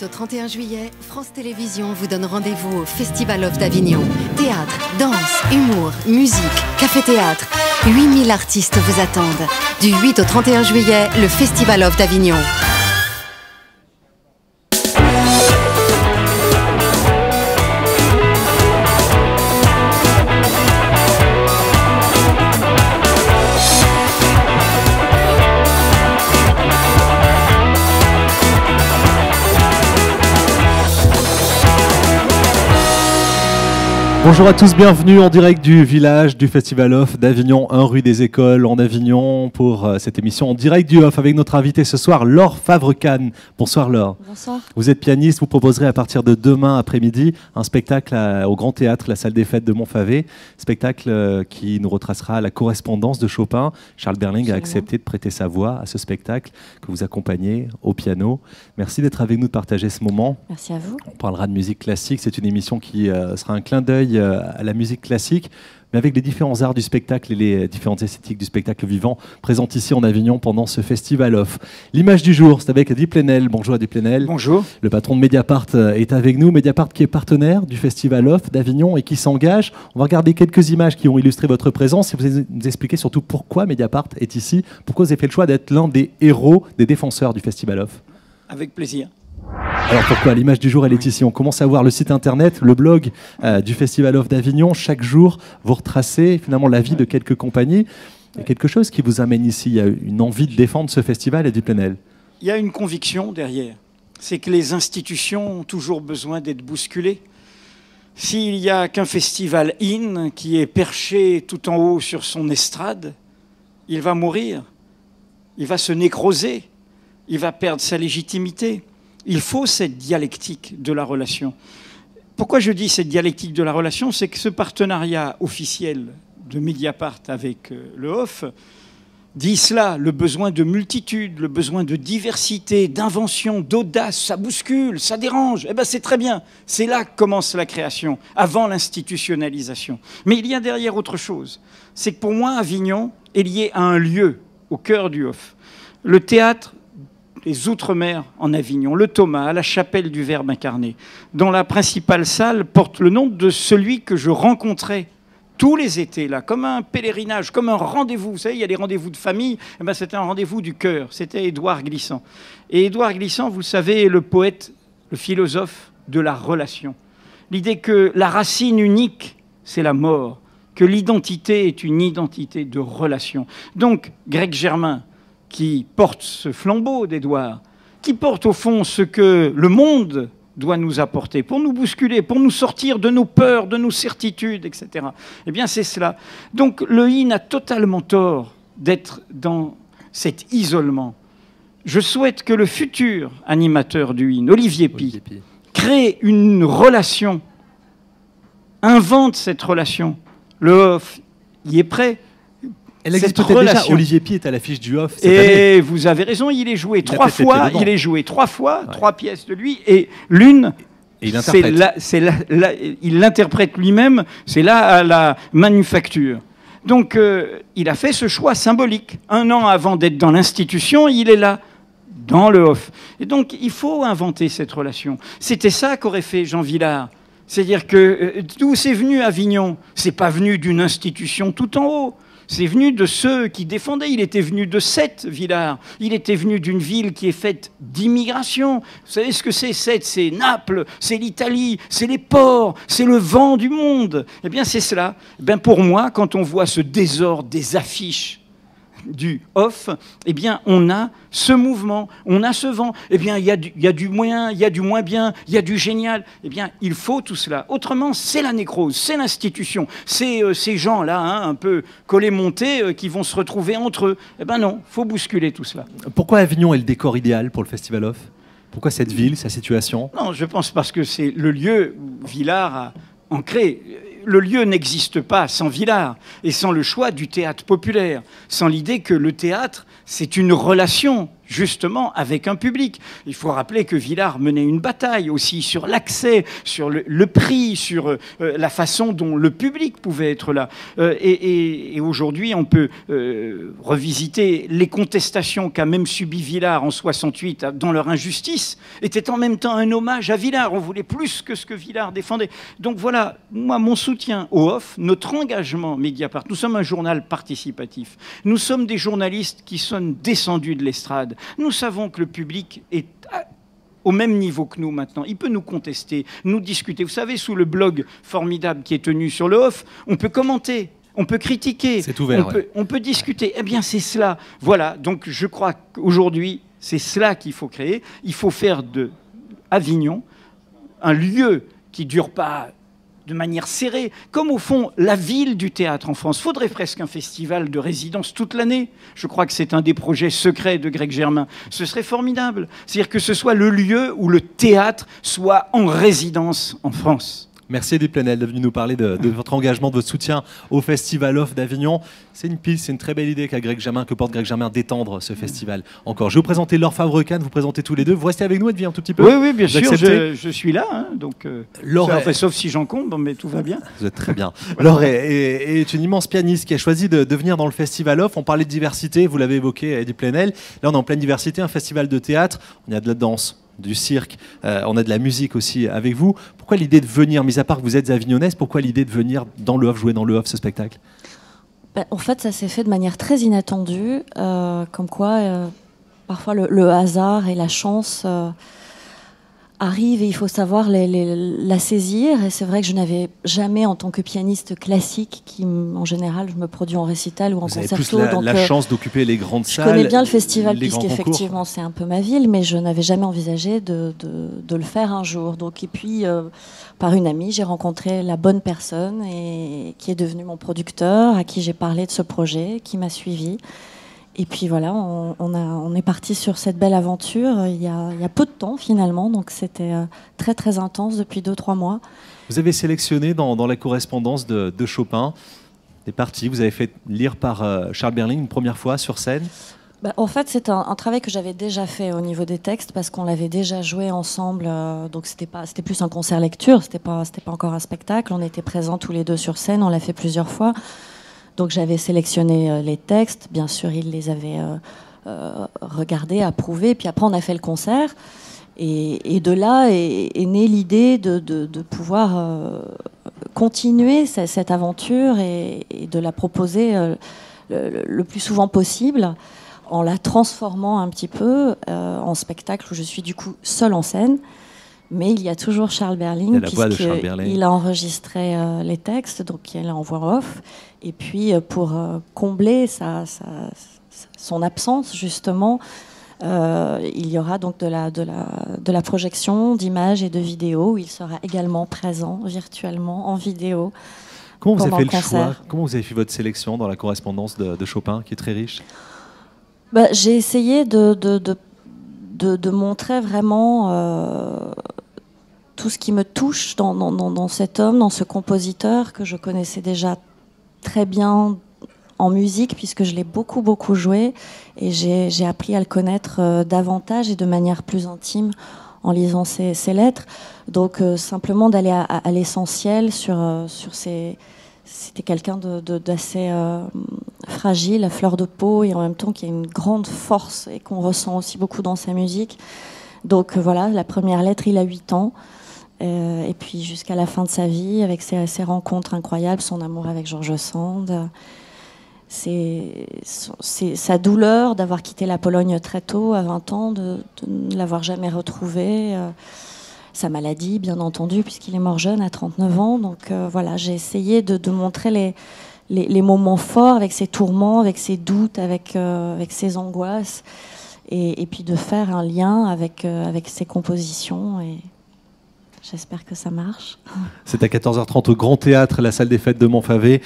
au 31 juillet, France Télévisions vous donne rendez-vous au Festival of d'Avignon. Théâtre, danse, humour, musique, café-théâtre. 8000 artistes vous attendent. Du 8 au 31 juillet, le Festival of d'Avignon. Bonjour à tous, bienvenue en direct du village du Festival Off d'Avignon, 1 rue des Écoles en Avignon pour cette émission en direct du Off avec notre invité ce soir, Laure Favre-Cannes. Bonsoir Laure. Bonsoir. Vous êtes pianiste, vous proposerez à partir de demain après-midi un spectacle au Grand Théâtre, la salle des fêtes de Montfavet, spectacle qui nous retracera la correspondance de Chopin. Charles Berling a accepté de prêter sa voix à ce spectacle que vous accompagnez au piano. Merci d'être avec nous, de partager ce moment. Merci à vous. On parlera de musique classique, c'est une émission qui sera un clin d'œil à la musique classique, mais avec les différents arts du spectacle et les différentes esthétiques du spectacle vivant présentes ici en Avignon pendant ce Festival Off. L'image du jour, c'est avec Adi Plenel. Bonjour Adi Plenel. Bonjour. Le patron de Mediapart est avec nous. Mediapart qui est partenaire du Festival Off d'Avignon et qui s'engage. On va regarder quelques images qui ont illustré votre présence et vous allez nous expliquer surtout pourquoi Mediapart est ici, pourquoi vous avez fait le choix d'être l'un des héros, des défenseurs du Festival Off. Avec plaisir. Alors pourquoi? L'image du jour, elle est ici. On commence à voir le site internet, le blog du Festival Off d'Avignon. Chaque jour, vous retracez finalement la vie de quelques compagnies. Il y a quelque chose qui vous amène ici. Il y a une envie de défendre ce festival et du Plenel. Il y a une conviction derrière. C'est que les institutions ont toujours besoin d'être bousculées. S'il n'y a qu'un festival in qui est perché tout en haut sur son estrade, il va mourir. Il va se nécroser. Il va perdre sa légitimité. Il faut cette dialectique de la relation. Pourquoi je dis cette dialectique de la relation? C'est que ce partenariat officiel de Mediapart avec le Off dit cela, le besoin de multitude, le besoin de diversité, d'invention, d'audace, ça bouscule, ça dérange. Eh bien, c'est très bien. C'est là que commence la création, avant l'institutionnalisation. Mais il y a derrière autre chose. C'est que pour moi, Avignon est lié à un lieu, au cœur du Off. Le théâtre les Outre-mer en Avignon, le Thomas, la chapelle du Verbe incarné, dont la principale salle porte le nom de celui que je rencontrais tous les étés, là, comme un pèlerinage, comme un rendez-vous. Vous savez, il y a les rendez-vous de famille, eh ben, c'était un rendez-vous du cœur, c'était Édouard Glissant. Et Édouard Glissant, vous le savez, est le poète, le philosophe de la relation. L'idée que la racine unique, c'est la mort, que l'identité est une identité de relation. Donc, Greg Germain, qui porte ce flambeau d'Édouard, qui porte au fond ce que le monde doit nous apporter, pour nous bousculer, pour nous sortir de nos peurs, de nos certitudes, etc. Eh bien, c'est cela. Donc, le IN a totalement tort d'être dans cet isolement. Je souhaite que le futur animateur du IN, Olivier Py, crée une relation, invente cette relation. Le Off y est prêt. Elle existe peut-être déjà. Olivier Py est à l'affiche du Off cette année. Et vous avez raison, il est joué trois fois. Il est joué 3 fois, 3 pièces de lui, et l'une, il l'interprète lui-même. C'est là à la manufacture. Donc, il a fait ce choix symbolique. 1 an avant d'être dans l'institution, il est là, dans le Off. Et donc, il faut inventer cette relation. C'était ça qu'aurait fait Jean Vilar. C'est-à-dire que d'où c'est venu Avignon? C'est pas venu d'une institution tout en haut. C'est venu de ceux qui défendaient. Il était venu de Sète, Villars. Il était venu d'une ville qui est faite d'immigration. Vous savez ce que c'est, Sète? C'est Naples, c'est l'Italie, c'est les ports, c'est le vent du monde. Eh bien, c'est cela. Eh bien, pour moi, quand on voit ce désordre des affiches du Off, eh bien, on a ce mouvement, on a ce vent. Eh bien, il y a du moyen, il y a du moins bien, il y a du génial. Eh bien, il faut tout cela. Autrement, c'est la nécrose, c'est l'institution, c'est ces gens-là, hein, un peu collés-montés, qui vont se retrouver entre eux. Eh bien non, il faut bousculer tout cela. Pourquoi Avignon est le décor idéal pour le Festival Off? Pourquoi cette ville, sa situation? Non, je pense parce que c'est le lieu où Vilar a ancré. Le lieu n'existe pas sans Vilar et sans le choix du théâtre populaire, sans l'idée que le théâtre, c'est une relation, justement avec un public. Il faut rappeler que Villars menait une bataille aussi sur l'accès, sur le prix, sur la façon dont le public pouvait être là. Et aujourd'hui, on peut revisiter les contestations qu'a même subi Villars en 68 dans leur injustice, était en même temps un hommage à Villars. On voulait plus que ce que Villars défendait. Donc voilà, moi, mon soutien au off, notre engagement Mediapart. Nous sommes un journal participatif. Nous sommes des journalistes qui sont descendus de l'estrade. Nous savons que le public est au même niveau que nous maintenant. Il peut nous contester, nous discuter. Vous savez, sous le blog formidable qui est tenu sur le off, on peut commenter. On peut critiquer, c'est ouvert, on peut discuter. Eh bien, c'est cela. Voilà, donc je crois qu'aujourd'hui, c'est cela qu'il faut créer. Il faut faire de Avignon un lieu qui ne dure pas de manière serrée, comme au fond la ville du théâtre en France. Il faudrait presque un festival de résidence toute l'année. Je crois que c'est un des projets secrets de Greg Germain. Ce serait formidable. C'est-à-dire que ce soit le lieu où le théâtre soit en résidence en France. Merci Edith Plenel de venir nous parler de votre engagement, de votre soutien au Festival Off d'Avignon. C'est une piste, c'est une très belle idée que porte Greg Germain d'étendre ce festival encore. Je vais vous présenter Laure Favre-Kahn, vous présentez tous les deux. Vous restez avec nous, Edith, un tout petit peu? Oui, bien sûr, je suis là. Hein, donc, sauf si j'encombre, mais tout va bien. Vous êtes très bien. Laure est une immense pianiste qui a choisi de venir dans le Festival Off. On parlait de diversité, vous l'avez évoqué, Edith Plenel. Là, on est en pleine diversité, un festival de théâtre. On y a de la danse, du cirque, on a de la musique aussi avec vous. Pourquoi l'idée de venir, mis à part que vous êtes avignonnaise, pourquoi l'idée de venir dans le off, jouer dans le off ce spectacle? En fait, ça s'est fait de manière très inattendue, comme quoi parfois le hasard et la chance arrivent et il faut savoir la saisir. Et c'est vrai que je n'avais jamais, en tant que pianiste classique, qui en général je me produis en récital ou en concerto. Vous avez plus la chance d'occuper les grandes salles. Je connais bien le festival puisqu'effectivement c'est un peu ma ville, mais je n'avais jamais envisagé de le faire un jour. Donc, et puis par une amie, j'ai rencontré la bonne personne et qui est devenue mon producteur, à qui j'ai parlé de ce projet, qui m'a suivi. Et puis voilà, on est parti sur cette belle aventure il y a peu de temps finalement, donc c'était très très intense depuis 2-3 mois. Vous avez sélectionné dans la correspondance de Chopin des parties, vous avez fait lire par Charles Berling une première fois sur scène. En fait, c'est un travail que j'avais déjà fait au niveau des textes parce qu'on l'avait déjà joué ensemble, donc c'était plus un concert lecture, c'était pas encore un spectacle, on était présents tous les deux sur scène, on l'a fait plusieurs fois. Donc j'avais sélectionné les textes, bien sûr il les avait regardés, approuvés, puis après on a fait le concert, et de là est née l'idée de pouvoir continuer cette aventure et de la proposer le plus souvent possible, en la transformant un petit peu en spectacle où je suis du coup seule en scène. Mais il y a toujours Charles Berling, puisqu'il a enregistré les textes, donc il est en voix off. Et puis, pour combler son absence, justement, il y aura donc de la projection d'images et de vidéos, où il sera également présent virtuellement en vidéo. Comment vous avez fait le choix? Comment vous avez fait votre sélection dans la correspondance de Chopin, qui est très riche? J'ai essayé de montrer vraiment tout ce qui me touche dans cet homme, dans ce compositeur que je connaissais déjà très bien en musique puisque je l'ai beaucoup joué et j'ai appris à le connaître davantage et de manière plus intime en lisant ses lettres. Donc simplement d'aller à l'essentiel sur ces... C'était quelqu'un d'assez fragile, à fleur de peau, et en même temps qui a une grande force et qu'on ressent aussi beaucoup dans sa musique. Donc voilà, la première lettre, il a 8 ans. Et puis jusqu'à la fin de sa vie, avec ses rencontres incroyables, son amour avec George Sand, c'est sa douleur d'avoir quitté la Pologne très tôt, à 20 ans, de ne l'avoir jamais retrouvé. Sa maladie, bien entendu, puisqu'il est mort jeune, à 39 ans. Donc voilà, j'ai essayé de montrer les moments forts, avec ses tourments, avec ses doutes, avec ses angoisses, et puis de faire un lien avec ses compositions. Et j'espère que ça marche. C'est à 14h30 au Grand Théâtre, la salle des fêtes de Montfavet.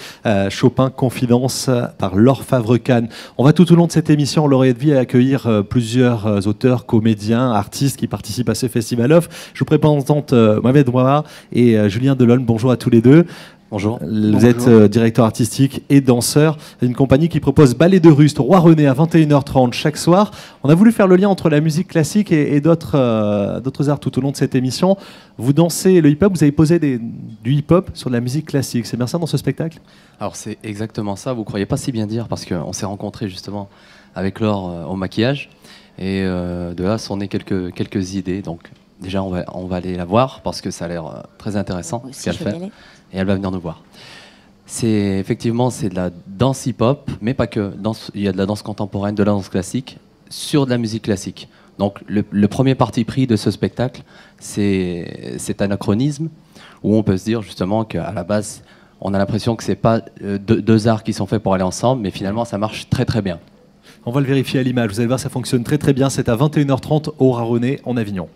Chopin Confidence par Laure Favre-Kahn. On va tout au long de cette émission, en lauréat de vie, accueillir plusieurs auteurs, comédiens, artistes qui participent à ce Festival Off. Je vous présente Mohamed Ouaha et Julien Delolme. Bonjour à tous les deux. Bonjour. Vous êtes directeur artistique et danseur d'une compagnie qui propose Ballet de Rust au Roi René à 21h30 chaque soir. On a voulu faire le lien entre la musique classique et d'autres arts tout au long de cette émission. Vous dansez le hip-hop, vous avez posé du hip-hop sur de la musique classique. C'est bien ça dans ce spectacle? Alors c'est exactement ça, vous croyez pas si bien dire, parce qu'on s'est rencontrés justement avec Laure au maquillage, et de là sont nées quelques idées. Donc déjà on va aller la voir, parce que ça a l'air très intéressant ce qu'elle fait. Et elle va venir nous voir. Effectivement, c'est de la danse hip-hop, mais pas que. Il y a de la danse contemporaine, de la danse classique, sur de la musique classique. Donc le premier parti pris de ce spectacle, c'est anachronisme, où on peut se dire justement qu'à la base, on a l'impression que c'est pas deux arts qui sont faits pour aller ensemble, mais finalement ça marche très très bien. On va le vérifier à l'image, vous allez voir, ça fonctionne très très bien. C'est à 21h30 au Roi René en Avignon.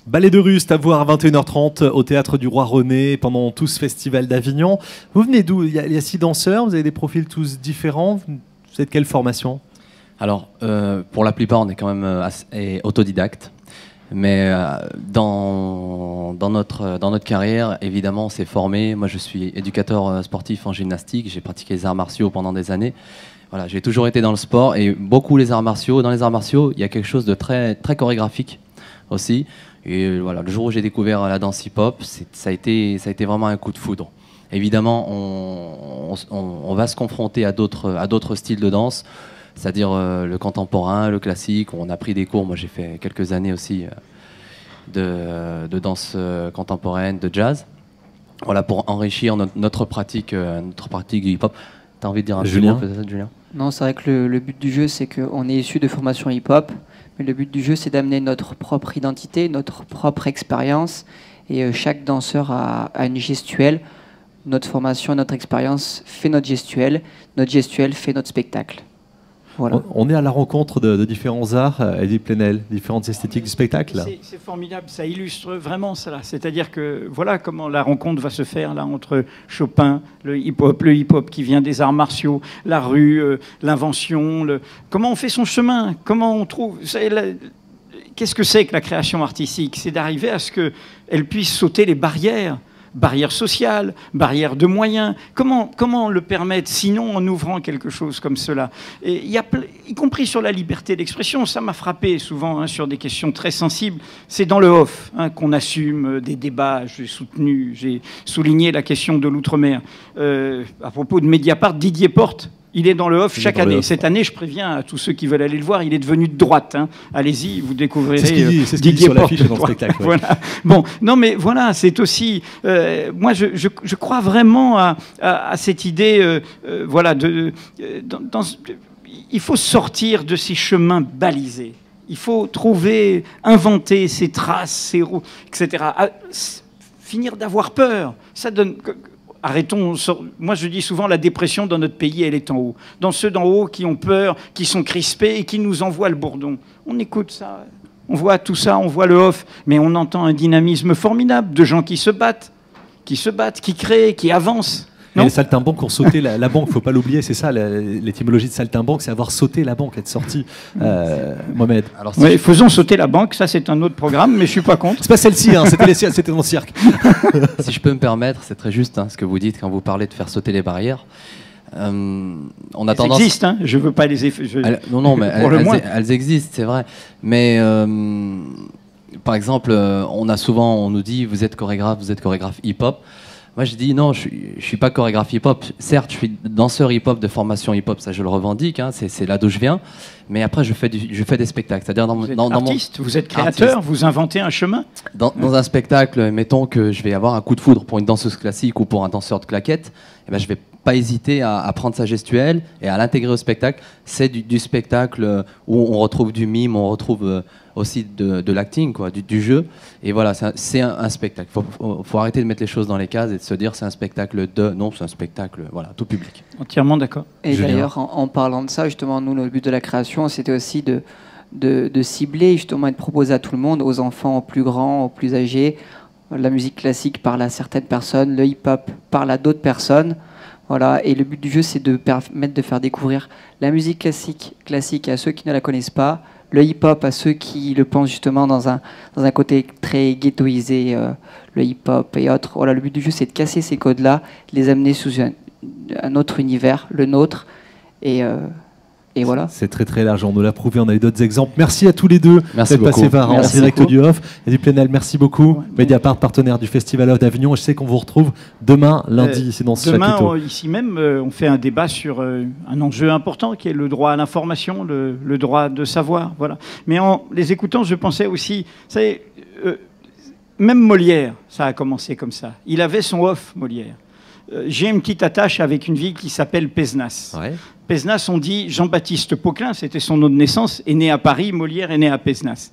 Ballet de Rust à voir à 21h30 au Théâtre du Roi René pendant tout ce festival d'Avignon. Vous venez d'où? Il y a 6 danseurs, vous avez des profils tous différents. Vous êtes quelle formation? Alors, pour la plupart, on est quand même autodidacte. Mais dans notre carrière, évidemment, on s'est formé. Moi, je suis éducateur sportif en gymnastique. J'ai pratiqué les arts martiaux pendant des années. Voilà, j'ai toujours été dans le sport et beaucoup les arts martiaux. Dans les arts martiaux, il y a quelque chose de très, très chorégraphique aussi. Et voilà, le jour où j'ai découvert la danse hip-hop, ça a été vraiment un coup de foudre. Évidemment, on va se confronter à d'autres styles de danse, c'est-à-dire le contemporain, le classique. On a pris des cours, moi j'ai fait quelques années aussi de danse contemporaine, de jazz. Voilà, pour enrichir notre pratique du hip-hop. T'as envie de dire un Julien? mot peut-être, Julien? Non, c'est vrai que le but du jeu, c'est qu'on est issu de formation hip-hop, mais le but du jeu, c'est d'amener notre propre identité, notre propre expérience, et chaque danseur a une gestuelle. Notre formation, notre expérience fait notre gestuelle fait notre spectacle. Voilà. On est à la rencontre de différents arts, Edith Plenel, différentes esthétiques du spectacle. C'est formidable, ça illustre vraiment cela. C'est-à-dire que voilà comment la rencontre va se faire là entre Chopin, le hip-hop qui vient des arts martiaux, la rue, l'invention, comment on fait son chemin, comment on trouve... Qu'est-ce que c'est que la création artistique? C'est d'arriver à ce qu'elle puisse sauter les barrières sociales, barrières de moyens. Comment le permettre, sinon en ouvrant quelque chose comme cela? Et y compris sur la liberté d'expression, ça m'a frappé souvent sur des questions très sensibles. C'est dans le off qu'on assume des débats. J'ai souligné la question de l'outre-mer. À propos de Mediapart, Didier Porte, il est dans le off chaque année. Cette année, je préviens à tous ceux qui veulent aller le voir, il est devenu de droite. Allez-y, vous découvrirez c'est ce qu'il dit sur l'affiche dans le spectacle. Ouais. Voilà. Bon, non, mais voilà, c'est aussi... moi, je crois vraiment à cette idée... voilà, il faut sortir de ces chemins balisés. Il faut inventer ces traces, ces roues, etc. Finir d'avoir peur. Ça donne... Arrêtons, moi je dis souvent la dépression dans notre pays, elle est en haut. Dans ceux d'en haut qui ont peur, qui sont crispés et qui nous envoient le bourdon. On écoute ça, on voit tout ça, on voit le off, mais on entend un dynamisme formidable de gens qui se battent, qui créent, qui avancent. Et les saltimbanques ont sauté la banque, il ne faut pas l'oublier, c'est ça l'étymologie de saltimbanque, c'est avoir sauté la banque, être sorti. Mohamed. Alors, faisons sauter la banque, ça c'est un autre programme, mais je ne suis pas contre. C'est pas celle-ci, c'était dans le cirque. Si je peux me permettre, c'est très juste ce que vous dites quand vous parlez de faire sauter les barrières. On a tendance... Elles existent, je ne veux pas les effets. Non, mais elles existent, c'est vrai. Mais par exemple, on nous dit vous êtes chorégraphe hip-hop. Moi, je dis non, je suis pas chorégraphe hip-hop. Certes, je suis danseur hip-hop de formation hip-hop, ça je le revendique, hein, c'est là d'où je viens. Mais après, je fais des spectacles. C'est-à-dire vous êtes artiste, vous êtes créateur, artiste. Vous inventez un chemin. Dans un spectacle, mettons que je vais avoir un coup de foudre pour une danseuse classique ou pour un danseur de claquettes, eh ben, je vais pas hésiter à prendre sa gestuelle et à l'intégrer au spectacle. C'est du spectacle où on retrouve du mime, on retrouve aussi de l'acting, quoi, du jeu. Et voilà, c'est un spectacle. Faut arrêter de mettre les choses dans les cases et de se dire c'est un spectacle non, c'est un spectacle, voilà, tout public. Entièrement d'accord. Et d'ailleurs, en parlant de ça, justement, nous, le but de la création, c'était aussi de cibler, justement, et de proposer à tout le monde, aux enfants, aux plus grands, aux plus âgés. La musique classique parle à certaines personnes, le hip-hop parle à d'autres personnes. Voilà, et le but du jeu, c'est de permettre de faire découvrir la musique classique à ceux qui ne la connaissent pas, le hip-hop à ceux qui le pensent justement dans un côté très ghettoisé, le hip-hop et autres. Voilà, le but du jeu, c'est de casser ces codes-là, les amener sous un autre univers, le nôtre, et voilà. C'est très très large, on nous l'a prouvé, on a eu d'autres exemples. Merci à tous les deux d'être passés par en direct du off et du Plenel. Merci beaucoup. Ouais, Mediapart, partenaire du Festival of d'Avignon. Je sais qu'on vous retrouve demain, lundi, ici dans ce chapiteau. Demain, ici même, on fait un débat sur un enjeu important qui est le droit à l'information, le droit de savoir. Voilà. Mais en les écoutant, je pensais aussi, vous savez, même Molière, ça a commencé comme ça. Il avait son off, Molière. J'ai une petite attache avec une ville qui s'appelle Pézenas. Ouais. Pézenas, on dit Jean-Baptiste Poquelin, c'était son nom de naissance, est né à Paris, Molière est né à Pézenas.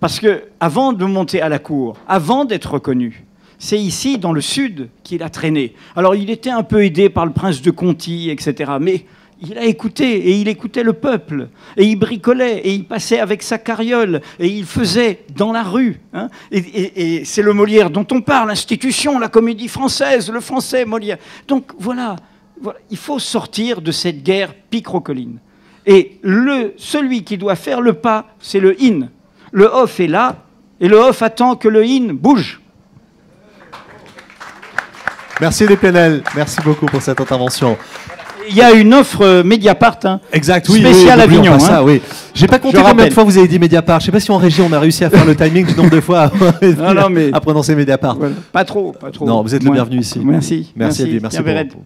Parce que avant de monter à la cour, avant d'être reconnu, c'est ici, dans le sud, qu'il a traîné. Alors il était un peu aidé par le prince de Conti, etc. Mais il a écouté, et il écoutait le peuple, et il bricolait, et il passait avec sa carriole, et il faisait dans la rue. Hein, et c'est le Molière dont on parle, l'institution, la comédie française, le français, Molière. Donc voilà, il faut sortir de cette guerre picrocoline. Et celui qui doit faire le pas, c'est le in. Le off est là, et le off attend que le in bouge. Merci les Plenel, merci beaucoup pour cette intervention. Il y a une offre Mediapart, hein, exact, spéciale Avignon. Ça, oui. J'ai pas compté combien de fois vous avez dit Mediapart. Je sais pas si en régie on a réussi à faire le timing du nombre de fois à prononcer Mediapart. Voilà. Pas trop. Non, vous êtes le bienvenu ici. Merci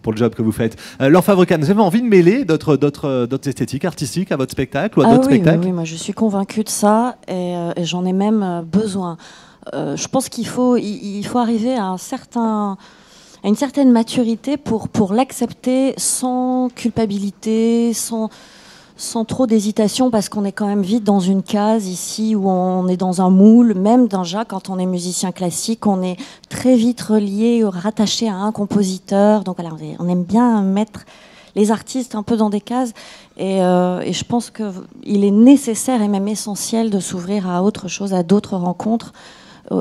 pour le job que vous faites. Laure Favrecan, vous avez envie de mêler d'autres esthétiques artistiques à votre spectacle ou à d'autres spectacles? Oui, moi je suis convaincue de ça et j'en ai même besoin. Je pense qu'il faut arriver à une certaine maturité pour l'accepter sans culpabilité, sans trop d'hésitation, parce qu'on est quand même vite dans une case ici où on est dans un moule. Même déjà, quand on est musicien classique, on est très vite relié, rattaché à un compositeur. Donc voilà, on aime bien mettre les artistes un peu dans des cases. Et je pense qu'il est nécessaire et même essentiel de s'ouvrir à autre chose, à d'autres rencontres,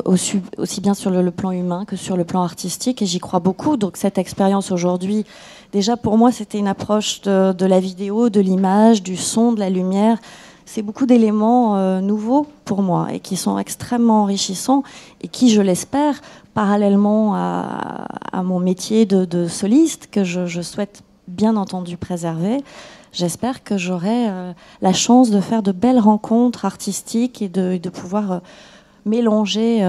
aussi bien sur le plan humain que sur le plan artistique, et j'y crois beaucoup. Donc cette expérience aujourd'hui, déjà pour moi, c'était une approche de la vidéo, de l'image, du son, de la lumière. C'est beaucoup d'éléments nouveaux pour moi et qui sont extrêmement enrichissants et qui, je l'espère, parallèlement à mon métier de soliste, que je souhaite bien entendu préserver, j'espère que j'aurai la chance de faire de belles rencontres artistiques et de pouvoir mélanger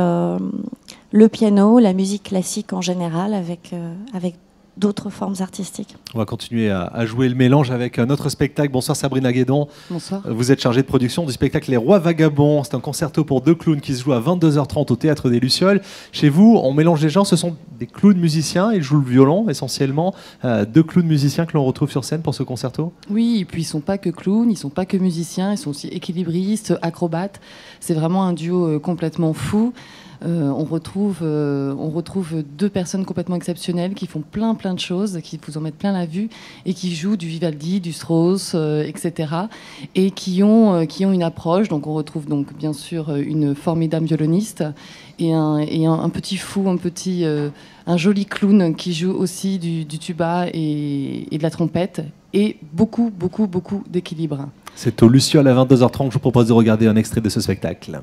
le piano, la musique classique en général avec d'autres formes artistiques. On va continuer à jouer le mélange avec un autre spectacle. Bonsoir Sabrina Guédon. Bonsoir. Vous êtes chargée de production du spectacle Les Rois Vagabonds. C'est un concerto pour 2 clowns qui se joue à 22h30 au Théâtre des Lucioles. Chez vous, on mélange les genres. Ce sont des clowns musiciens. Ils jouent le violon essentiellement. 2 clowns musiciens que l'on retrouve sur scène pour ce concerto. Oui, et puis ils ne sont pas que clowns, ils ne sont pas que musiciens, ils sont aussi équilibristes, acrobates. C'est vraiment un duo complètement fou. On retrouve 2 personnes complètement exceptionnelles qui font plein de choses, qui vous en mettent plein la vue et qui jouent du Vivaldi, du Strauss, etc. Et qui ont une approche. Donc on retrouve donc bien sûr une formidable violoniste et un petit fou, un joli clown qui joue aussi du tuba et de la trompette, et beaucoup d'équilibre. C'est au Luciole à 22h30. Je vous propose de regarder un extrait de ce spectacle.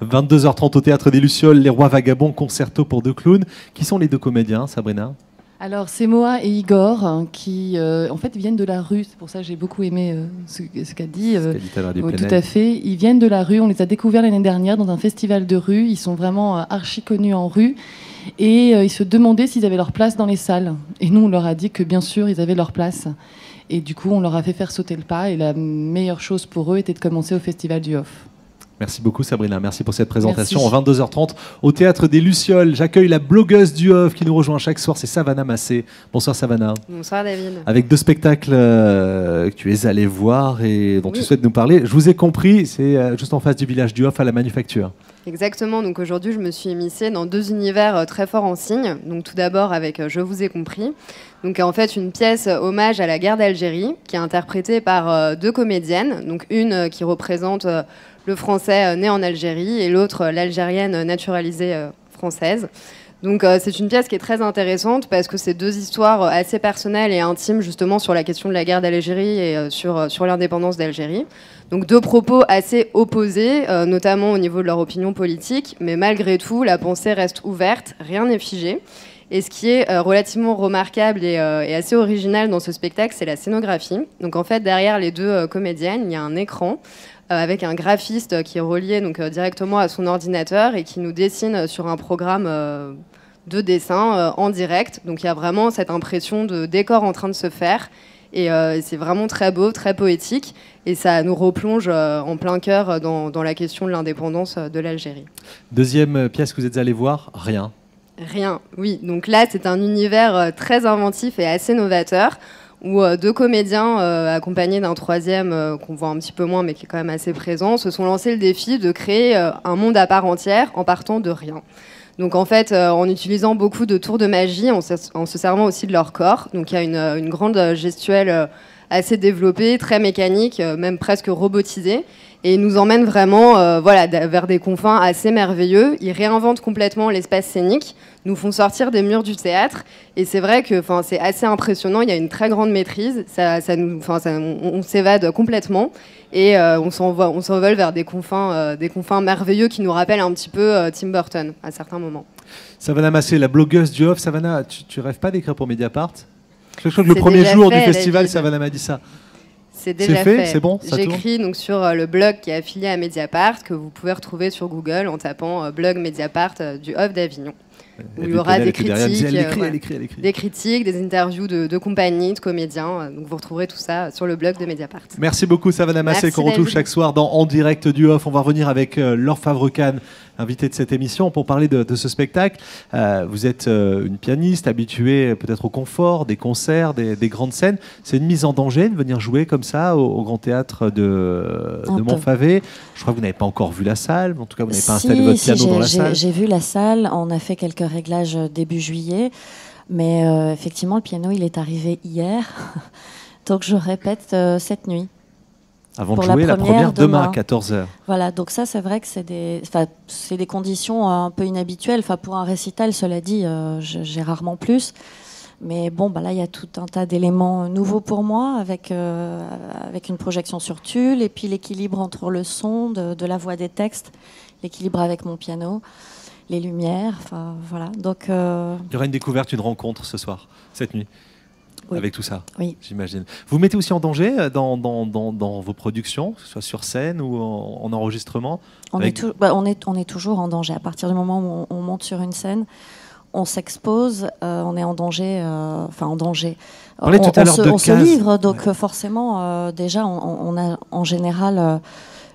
22h30 au Théâtre des Lucioles, Les Rois Vagabonds, concerto pour 2 clowns. Qui sont les 2 comédiens, Sabrina? Alors, c'est Moa et Igor qui, en fait, viennent de la rue. C'est pour ça que j'ai beaucoup aimé ce qu'a dit. Tout à fait. Ils viennent de la rue. On les a découverts l'année dernière dans un festival de rue. Ils sont vraiment archi connus en rue. Et ils se demandaient s'ils avaient leur place dans les salles. Et nous, on leur a dit que, bien sûr, ils avaient leur place. Et du coup, on leur a fait faire sauter le pas. Et la meilleure chose pour eux était de commencer au Festival du Off. Merci beaucoup Sabrina, merci pour cette présentation. Merci. En 22h30 au Théâtre des Lucioles, j'accueille la blogueuse du Off qui nous rejoint chaque soir, c'est Savannah Massé. Bonsoir Savannah. Bonsoir David. Avec 2 spectacles que tu es allée voir et dont tu souhaites nous parler. Je vous ai compris, c'est juste en face du village du Off à la Manufacture. Exactement, donc aujourd'hui je me suis immiscée dans 2 univers très forts en signe. Donc tout d'abord avec Je vous ai compris. Donc en fait une pièce hommage à la guerre d'Algérie qui est interprétée par 2 comédiennes. Donc une qui représente le français né en Algérie et l'autre l'algérienne naturalisée française. Donc c'est une pièce qui est très intéressante parce que c'est 2 histoires assez personnelles et intimes justement sur la question de la guerre d'Algérie et sur l'indépendance d'Algérie. Donc 2 propos assez opposés, notamment au niveau de leur opinion politique, mais malgré tout la pensée reste ouverte, rien n'est figé. Et ce qui est relativement remarquable et assez original dans ce spectacle, c'est la scénographie. Donc en fait derrière les 2 comédiennes, il y a un écran avec un graphiste qui est relié donc, directement à son ordinateur et qui nous dessine sur un programme de dessin en direct. Donc il y a vraiment cette impression de décor en train de se faire. Et c'est vraiment très beau, très poétique. Et ça nous replonge en plein cœur dans la question de l'indépendance de l'Algérie. Deuxième pièce que vous êtes allé voir, Rien. Rien, oui. Donc là, c'est un univers très inventif et assez novateur, où 2 comédiens, accompagnés d'un 3e qu'on voit un petit peu moins, mais qui est quand même assez présent, se sont lancés le défi de créer un monde à part entière en partant de rien. Donc en fait, en utilisant beaucoup de tours de magie, en se servant aussi de leur corps. Donc il y a une grande gestuelle assez développée, très mécanique, même presque robotisée. Et ils nous emmènent vraiment vers des confins assez merveilleux. Ils réinventent complètement l'espace scénique, nous font sortir des murs du théâtre. Et c'est vrai que c'est assez impressionnant, il y a une très grande maîtrise. On s'évade complètement et on s'envole vers des confins merveilleux qui nous rappellent un petit peu Tim Burton à certains moments. Savannah Massé, la blogueuse du Off. Savannah, tu rêves pas d'écrire pour Mediapart? Je crois que le premier jour du festival, Savannah m'a dit ça. C'est déjà fait, c'est bon, j'écris donc sur le blog qui est affilié à Mediapart, que vous pouvez retrouver sur Google en tapant blog Mediapart du Off d'Avignon. Où il y aura des critiques, des critiques, des interviews de compagnies, de comédiens. Donc vous retrouverez tout ça sur le blog de Mediapart. Merci beaucoup Savannah Massé, qu'on retrouve chaque soir dans En Direct du Off. On va revenir avec Laure Favre-Kahn, invitée de cette émission, pour parler de ce spectacle. Vous êtes une pianiste habituée peut-être au confort, des concerts, des grandes scènes. C'est une mise en danger de venir jouer comme ça au Grand Théâtre de Montfavet. Je crois que vous n'avez pas encore vu la salle, en tout cas vous n'avez pas installé votre piano dans la salle. J'ai vu la salle, on a fait quelques réglages début juillet, mais effectivement le piano il est arrivé hier, donc je répète cette nuit. Avant de jouer la première demain à 14h. Voilà, donc ça c'est vrai que c'est des conditions un peu inhabituelles. Pour un récital, cela dit, j'ai rarement plus. Mais bon, là il y a tout un tas d'éléments nouveaux pour moi, avec une projection sur tulle, et puis l'équilibre entre le son, de la voix des textes, l'équilibre avec mon piano, les lumières, voilà. Donc, il y aura une découverte, une rencontre ce soir, cette nuit. Oui. Avec tout ça, oui. J'imagine. Vous mettez aussi en danger dans vos productions, que ce soit sur scène ou en enregistrement? On est toujours en danger. À partir du moment où on monte sur une scène, on s'expose, on est en danger. En danger. On se livre, donc forcément, déjà, on a en général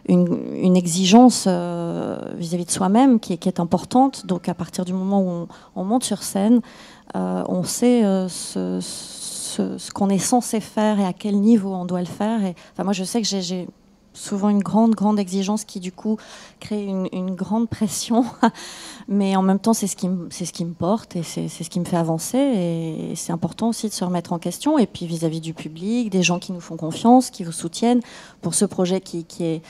une exigence vis-à-vis de soi-même qui est importante. Donc à partir du moment où on monte sur scène, on sait ce qu'on est censé faire et à quel niveau on doit le faire. Et, moi, je sais que j'ai souvent une grande exigence qui, du coup, crée une grande pression. Mais en même temps, c'est ce qui me porte et c'est ce qui me fait avancer. Et c'est important aussi de se remettre en question. Et puis, vis-à-vis du public, des gens qui nous font confiance, qui vous soutiennent pour ce projet qui est,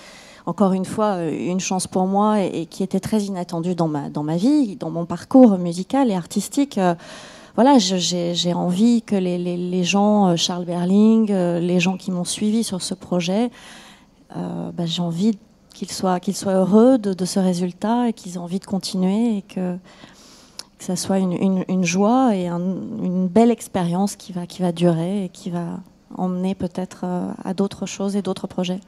encore une fois, une chance pour moi et qui était très inattendu dans ma vie, dans mon parcours musical et artistique. Voilà, j'ai envie que les gens, Charles Berling, les gens qui m'ont suivi sur ce projet, j'ai envie qu'ils soient heureux de ce résultat et qu'ils aient envie de continuer et que ça soit une joie et une belle expérience qui va durer et qui va emmener peut-être à d'autres choses et d'autres projets.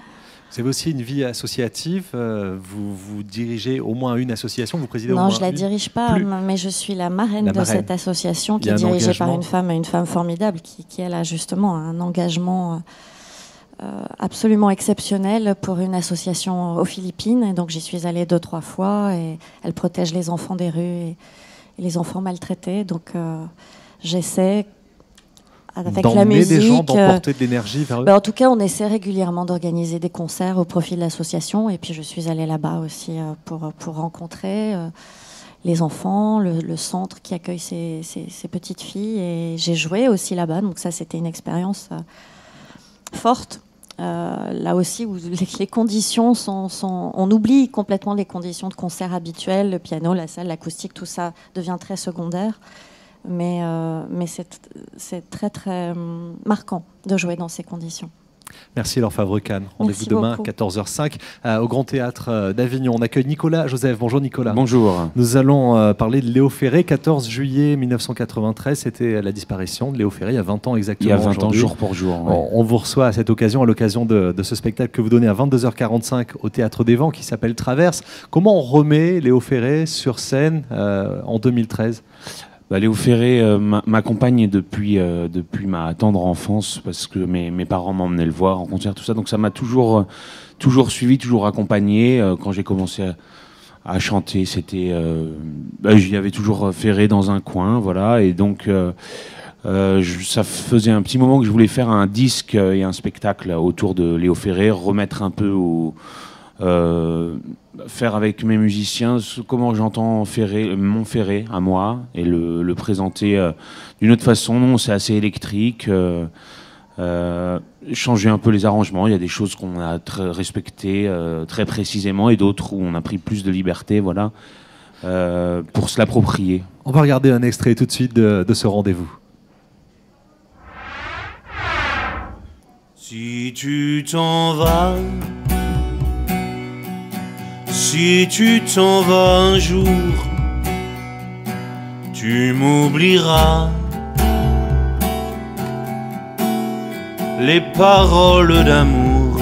Vous avez aussi une vie associative, vous dirigez au moins une association, vous présidez au moins Non, je ne la dirige pas, mais je suis la marraine de cette association qui est dirigée par une femme formidable qui elle a justement un engagement absolument exceptionnel pour une association aux Philippines. Et donc j'y suis allée 2-3 fois et elle protège les enfants des rues et les enfants maltraités. Donc j'essaie avec la musique, des gens, d'emporter de l'énergie vers eux. En tout cas, on essaie régulièrement d'organiser des concerts au profit de l'association. Et puis, je suis allée là-bas aussi pour rencontrer les enfants, le centre qui accueille ces petites filles. Et j'ai joué aussi là-bas. Donc ça, c'était une expérience forte. Là aussi, où les conditions sont... On oublie complètement les conditions de concert habituelles. Le piano, la salle, l'acoustique, tout ça devient très secondaire. Mais c'est très, très marquant de jouer dans ces conditions. Merci Laure Favre-Cannes. Rendez-vous demain, 14h05, au Grand Théâtre d'Avignon. On accueille Nicolas Joseph. Bonjour Nicolas. Bonjour. Nous allons parler de Léo Ferré. 14 juillet 1993, c'était la disparition de Léo Ferré, il y a 20 ans exactement. Il y a 20 ans, jour pour jour. Ouais. On vous reçoit à l'occasion de ce spectacle que vous donnez à 22h45 au Théâtre des Vents, qui s'appelle Traverse. Comment on remet Léo Ferré sur scène en 2013 ? Léo Ferré m'accompagne depuis ma tendre enfance, parce que mes parents m'emmenaient le voir en concert, tout ça. Donc ça m'a toujours suivi, toujours accompagné. Quand j'ai commencé à chanter, c'était, il y avait toujours Ferré dans un coin, voilà. Et donc ça faisait un petit moment que je voulais faire un disque et un spectacle autour de Léo Ferré, remettre un peu faire avec mes musiciens comment j'entends mon Ferré à moi et le présenter d'une autre façon. Non, c'est assez électrique, changer un peu les arrangements. Il y a des choses qu'on a respectées très précisément et d'autres où on a pris plus de liberté, voilà, pour se l'approprier. On va regarder un extrait tout de suite de ce rendez-vous. Si tu t'en vas, si tu t'en vas un jour, tu m'oublieras. Les paroles d'amour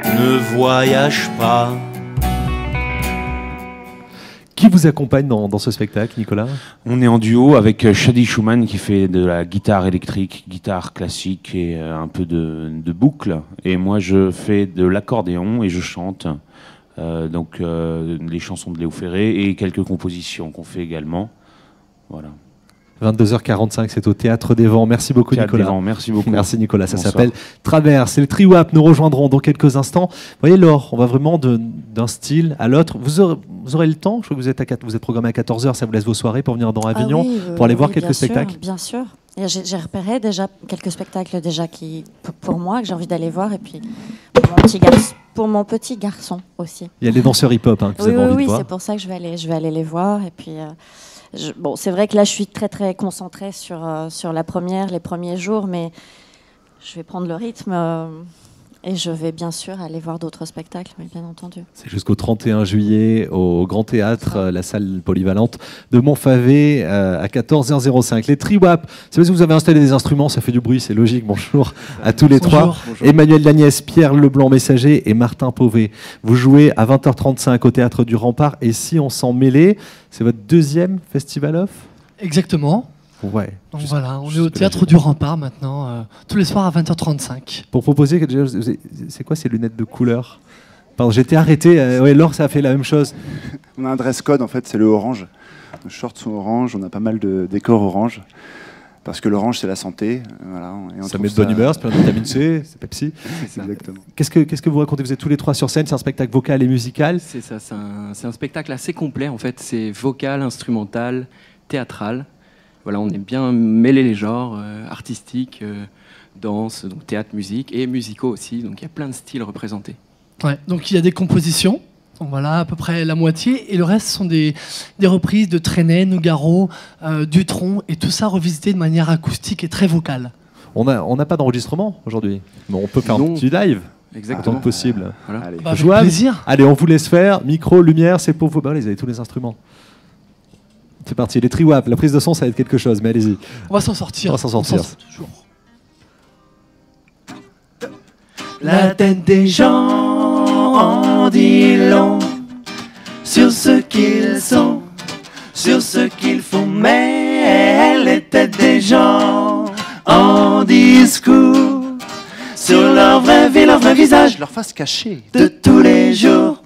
ne voyagent pas. Qui vous accompagne dans ce spectacle, Nicolas ? On est en duo avec Shadi Schumann qui fait de la guitare électrique, guitare classique et un peu de boucle. Et moi, je fais de l'accordéon et je chante. Donc les chansons de Léo Ferré et quelques compositions qu'on fait également. Voilà. 22h45, c'est au Théâtre des Vents. Merci beaucoup Théâtre Nicolas. Des Vents, merci beaucoup. Merci Nicolas, ça Bonsoir. s'appelle Traverse. Et le Triwap nous rejoindront dans quelques instants. Vous voyez Laure, on va vraiment d'un style à l'autre. Vous aurez le temps, je crois que vous êtes programmé à 14h, ça vous laisse vos soirées pour venir dans Avignon, pour aller voir quelques spectacles. Bien sûr. J'ai repéré déjà quelques spectacles qui, pour moi, que j'ai envie d'aller voir, et puis pour mon petit garçon aussi. Il y a les danseurs hip-hop que vous avez envie de voir. Oui, c'est pour ça que je vais aller les voir. Et puis, c'est vrai que là, je suis très très concentrée sur les premiers jours, mais je vais prendre le rythme. Et je vais bien sûr aller voir d'autres spectacles, mais bien entendu. C'est jusqu'au 31 juillet au Grand Théâtre, la salle polyvalente de Montfavet à 14h05. Les Triwap, c'est parce que vous avez installé des instruments, ça fait du bruit, c'est logique. Bonjour à tous les trois. Bonjour. Emmanuel Dagnès, Pierre Leblanc-Messager et Martin Pauvé. Vous jouez à 20h35 au Théâtre du Rempart. Et si on s'en mêlait, c'est votre deuxième Festival Off ? Exactement. Ouais. Donc voilà, on est au Théâtre du Rempart maintenant, tous les soirs à 20h35. Pour proposer, c'est quoi ces lunettes de couleur ? Pardon, j'étais arrêté. Laure, ça a fait la même chose. On a un dress code, en fait, c'est le orange. Nos shorts sont orange, on a pas mal de décors orange. Parce que l'orange, c'est la santé. Voilà, et ça met de bonne humeur, c'est plein de vitamine C, c'est Pepsi. C'est exactement. Qu'est-ce que vous racontez ? Vous êtes tous les trois sur scène, c'est un spectacle vocal et musical ? C'est ça, c'est un spectacle assez complet, en fait. C'est vocal, instrumental, théâtral. Voilà, on aime bien mêler les genres artistiques, danse, donc théâtre, musique, et musicaux aussi. Donc il y a plein de styles représentés. Ouais, donc il y a des compositions, donc voilà, à peu près la moitié, et le reste sont des reprises de Trenet, Nougaro, Dutronc, et tout ça revisité de manière acoustique et très vocale. On n'a pas d'enregistrement aujourd'hui, mais on peut faire un petit live. Exactement. Autant que possible. Voilà. Allez. Bah, avec Jouable. plaisir. Allez, on vous laisse faire. Micro, lumière, c'est pour vous. Bah, vous avez tous les instruments. C'est parti. Les tri-wap, la prise de son, ça va être quelque chose, mais allez-y. On va s'en sortir. On va s'en sortir. Toujours. La tête des gens en dit long sur ce qu'ils sont, sur ce qu'ils font, mais les têtes des gens en discours sur leur vraie vie, leur vrai visage, Leur face cachée. de tous les jours.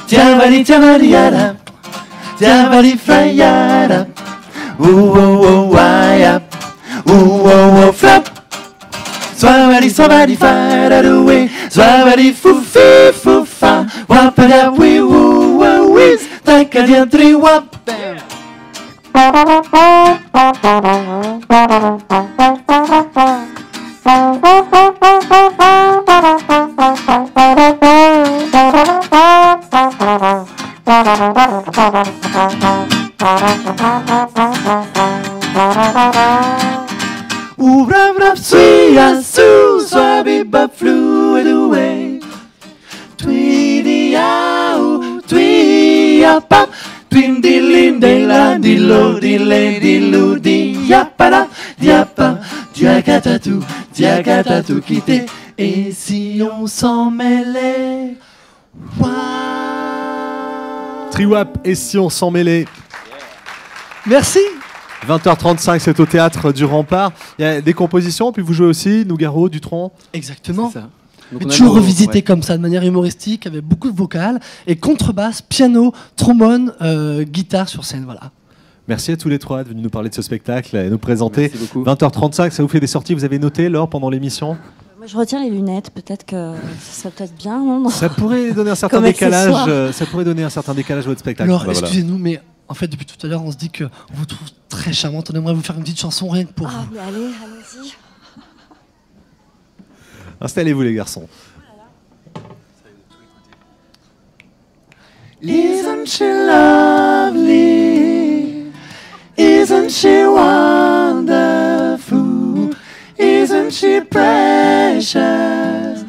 Tiens, vali, yada. Tiens, vali, yada. Ouh, ouh, ouh, waya. Ouh, ouh, ouh, flop. Swabadi, swabadi, fada, do we. Swabadi, foufi, foufa. Wapada, oui, woo, woo, whiz. Tacadia, tri, wap. Ooh, rap, rap, sweet, sue, swabby, but flew away. Tweedy, ow, twee, pop. Twin, dilin, de la, dilo, dile, dilu, diapara, diapa, diacatatou, diacatatou, quitter. Et si on s'en mêlait? Tri-wap, et si on s'en mêlait? Merci. 20h35, c'est au théâtre du Rempart. Il y a des compositions, puis vous jouez aussi Nougaro, Dutronc. Exactement. C'est ça. Donc Mais on a toujours nos- revisité ouais. comme ça, de manière humoristique, avec beaucoup de vocales, et contrebasse, piano, trombone, guitare sur scène, voilà. Merci à tous les trois de venir nous parler de ce spectacle et nous présenter. Merci beaucoup. 20h35, ça vous fait des sorties. Vous avez noté, Laure, pendant l'émission? Moi, je retiens les lunettes, peut-être que ça serait peut-être bien, non? Ça pourrait donner un certain Comme décalage. accessoire. Ça pourrait donner un certain décalage à votre spectacle. Alors, Bah, voilà. excusez-nous, mais en fait, depuis tout à l'heure, on se dit qu'on vous trouve très charmante. On aimerait vous faire une petite chanson rien que pour Ah, vous. mais allez, allez-y. Installez-vous, les garçons. Isn't she lovely? Isn't she wonderful? Isn't she precious?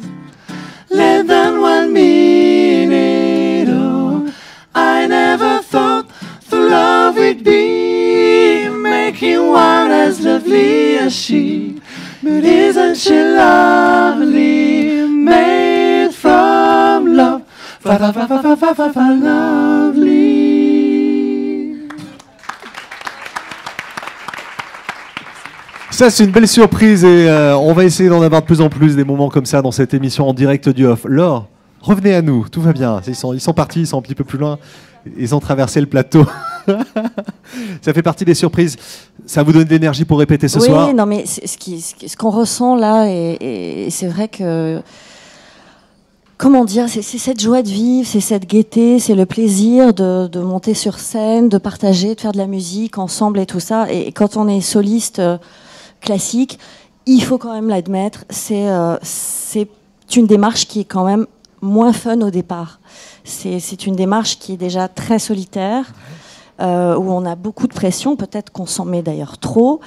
Less than 1 minute, oh, I never thought the love would be making one as lovely as she. But isn't she lovely? Made from love. Lovely. Ça, c'est une belle surprise et on va essayer d'en avoir de plus en plus des moments comme ça dans cette émission en direct du off. Laure, revenez à nous, tout va bien. Ils sont partis, ils sont un petit peu plus loin. Ils ont traversé le plateau. Ça fait partie des surprises. Ça vous donne de l'énergie pour répéter ce soir? Oui, non, mais ce qu'on ressent là, et c'est vrai que. Comment dire, c'est cette joie de vivre, c'est cette gaieté, c'est le plaisir de monter sur scène, de partager, de faire de la musique ensemble et tout ça. Et quand on est soliste classique, il faut quand même l'admettre, c'est une démarche qui est quand même moins fun au départ. C'est une démarche qui est déjà très solitaire, où on a beaucoup de pression, peut-être qu'on s'en met d'ailleurs trop.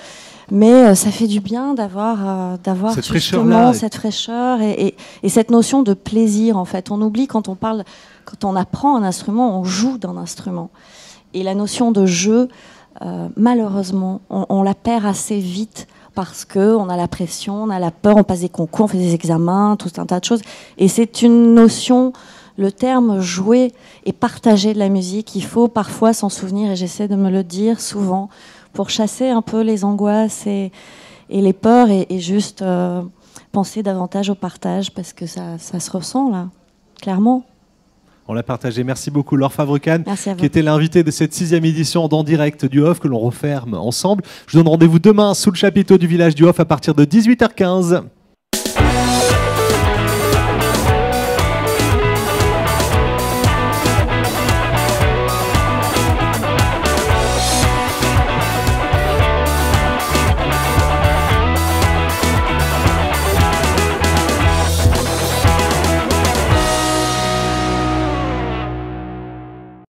Mais ça fait du bien d'avoir cette justement fraîcheur-là. cette fraîcheur et cette notion de plaisir, en fait. On oublie quand on apprend un instrument, on joue d'un instrument. Et la notion de jeu, malheureusement, on la perd assez vite parce qu'on a la pression, on a la peur, on passe des concours, on fait des examens, tout un tas de choses. Et c'est une notion, le terme jouer et partager de la musique, il faut parfois s'en souvenir, et j'essaie de me le dire souvent, pour chasser un peu les angoisses et les peurs et juste penser davantage au partage parce que ça se ressent là, clairement. On l'a partagé. Merci beaucoup, Laure Favrecane, Merci à vous. qui était l'invitée de cette 6e édition d'En Direct du Off, que l'on referme ensemble. Je vous donne rendez-vous demain sous le chapiteau du village du Off à partir de 18h15.